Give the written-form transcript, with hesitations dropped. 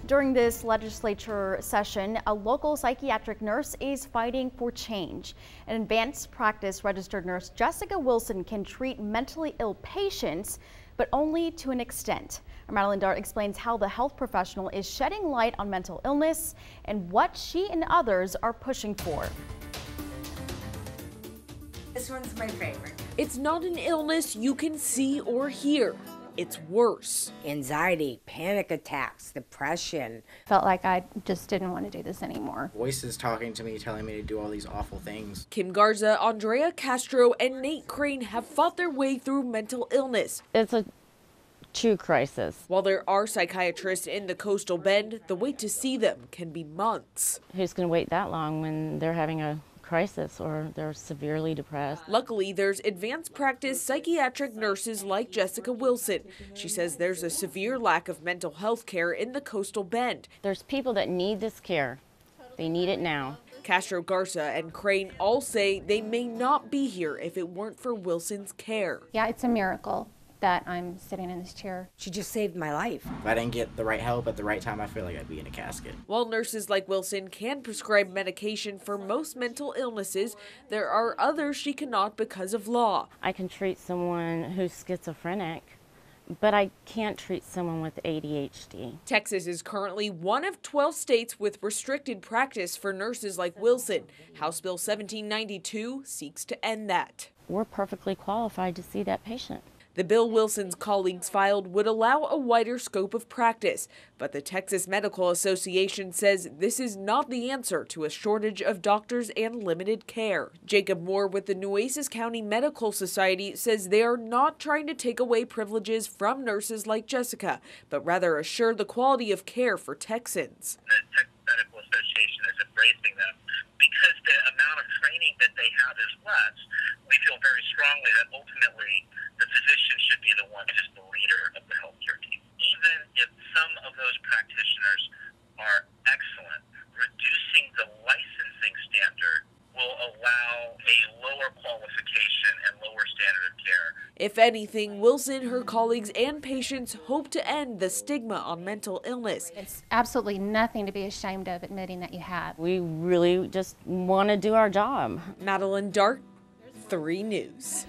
During this legislature session, a local psychiatric nurse is fighting for change. An advanced practice registered nurse, Jessica Wilson, can treat mentally ill patients, but only to an extent. Madeline Dart explains how the health professional is shedding light on mental illness and what she and others are pushing for. This one's my favorite. It's not an illness you can see or hear. It's worse. Anxiety, panic attacks, depression. Felt like I just didn't want to do this anymore. Voices talking to me, telling me to do all these awful things. Kim Garza, Andrea Castro, and Nate Crane have fought their way through mental illness. It's a true crisis. While there are psychiatrists in the Coastal Bend, the wait to see them can be months. Who's going to wait that long when they're having a crisis or they're severely depressed? Luckily, there's advanced practice psychiatric nurses like Jessica Wilson. She says there's a severe lack of mental health care in the Coastal Bend. There's people that need this care. They need it now. Castro, Garza, and Crane all say they may not be here if it weren't for Wilson's care. Yeah, it's a miracle that I'm sitting in this chair. She just saved my life. If I didn't get the right help at the right time, I feel like I'd be in a casket. While nurses like Wilson can prescribe medication for most mental illnesses, there are others she cannot because of law. I can treat someone who's schizophrenic, but I can't treat someone with ADHD. Texas is currently one of 12 states with restricted practice for nurses like Wilson. House Bill 1792 seeks to end that. We're perfectly qualified to see that patient. The bill Wilson's colleagues filed would allow a wider scope of practice, but the Texas Medical Association says this is not the answer to a shortage of doctors and limited care. Jacob Moore with the Nueces-County Medical Society says they are not trying to take away privileges from nurses like Jessica, but rather assure the quality of care for Texans. The Texas Medical Association is embracing them because the amount of training that they have is less. We feel very strongly that ultimately the physician should be the one who's the leader of the healthcare team. Even if some of those practitioners are excellent, reducing the licensing standard will allow a lower qualification and lower standard of care. If anything, Wilson, her colleagues, and patients hope to end the stigma on mental illness. It's absolutely nothing to be ashamed of admitting that you have. We really just want to do our job. Madeline Dart, 3 News.